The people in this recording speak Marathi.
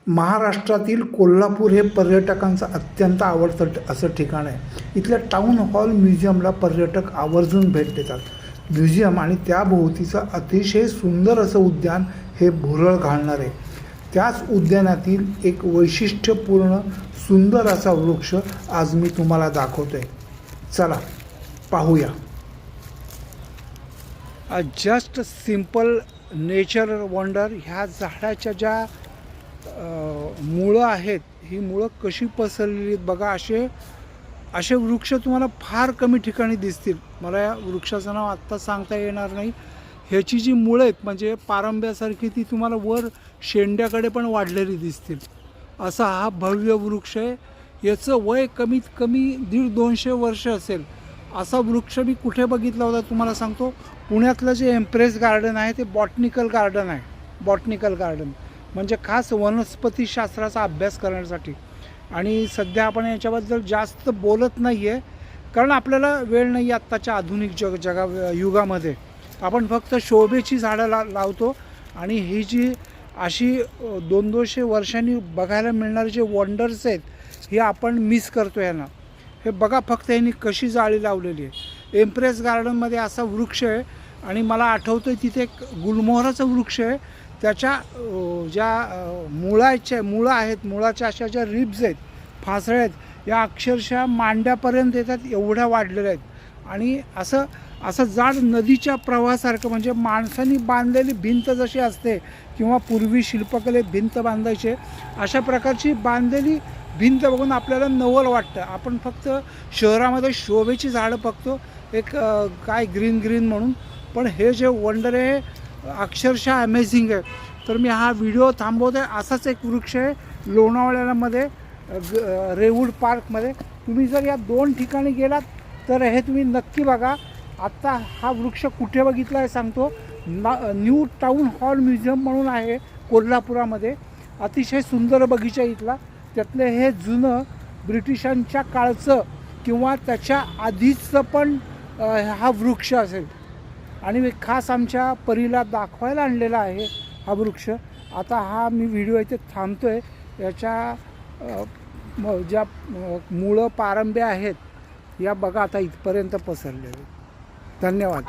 महाराष्ट्रातील कोल्हापूर हे पर्यटकांचं अत्यंत आवडतं असं ठिकाण आहे. इथल्या टाऊन हॉल म्युझियमला पर्यटक आवर्जून भेट देतात. म्युझियम आणि त्याभोवतीचं अतिशय सुंदर असं उद्यान हे भुरळ घालणार आहे. त्याच उद्यानातील एक वैशिष्ट्यपूर्ण सुंदर असा वृक्ष आज मी तुम्हाला दाखवतो आहे. चला पाहूया. Just simple nature wonder. ह्या झाडाच्या ज्या मुळं आहेत, ही मुळं कशी पसरलेली आहेत बघा. असे वृक्ष तुम्हाला फार कमी ठिकाणी दिसतील. मला या वृक्षाचं नाव आत्ता सांगता येणार नाही. ह्याची जी मुळं आहेत म्हणजे पारंब्यासारखी ती तुम्हाला वर शेंड्याकडे पण वाढलेली दिसतील. असा हा भव्य वृक्ष आहे. याचं वय कमीत कमी 150-200 वर्ष असेल. असा वृक्ष मी कुठे बघितला होता तुम्हाला सांगतो. पुण्यातलं जे एम्प्रेस गार्डन आहे ते बॉटनिकल गार्डन आहे. बॉटनिकल गार्डन म्हणजे खास वनस्पतीशास्त्राचा अभ्यास करण्यासाठी. आणि सध्या आपण याच्याबद्दल जास्त बोलत नाही आहे कारण आपल्याला वेळ नाही आहे. आत्ताच्या आधुनिक युगामध्ये आपण फक्त शोभेची झाडं लावतो. आणि ही जी अशी 200-200 वर्षांनी बघायला मिळणारे जे वंडर्स आहेत हे आपण मिस करतो यांना. हे बघा फक्त यांनी कशी जाळी लावलेली आहे. एम्प्रेस गार्डनमध्ये असा वृक्ष आहे. आणि मला आठवतं आहे तिथे एक गुलमोहराचं वृक्ष आहे. त्याच्या ज्या मुळं आहेत, मुळाच्या अशा ज्या रिब्स आहेत, फासळ्या आहेत, या अक्षरशः मांड्यापर्यंत येतात, एवढ्या वाढलेल्या आहेत. आणि असं जाड नदीच्या प्रवाहासारखं म्हणजे माणसांनी बांधलेली भिंत जशी असते किंवा पूर्वी शिल्पकलेत भिंत बांधायचे अशा प्रकारची बांधलेली भिंत बघून आपल्याला नवल वाटतं. आपण फक्त शहरामध्ये शोभेची झाडं बघतो एक काय ग्रीन म्हणून. पण हे जे वंडर आहे अक्षरशः अमेझिंग आहे. तर मी हा व्हिडिओ थांबवतो आहे. असाच एक वृक्ष आहे लोणावळ्यामध्ये रेवूड पार्कमध्ये. तुम्ही जर या 2 ठिकाणी गेलात तर हे तुम्ही नक्की बघा. आत्ता हा वृक्ष कुठे बघितला आहे सांगतो. न्यू टाऊन हॉल म्युझियम म्हणून आहे कोल्हापुरामध्ये. अतिशय सुंदर बगीचा इथला. त्यातलं हे जुनं ब्रिटिशांच्या काळचं किंवा त्याच्या आधीचं पण हा वृक्ष असेल. आणि खास आमच्या परीला दाखवायला आणलेला आहे हा वृक्ष. आता हा मी व्हिडिओ इथे थांबतो आहे. याच्या ज्या मुळं पारंब्या आहेत या बघा आता इथपर्यंत पसरलेले. धन्यवाद.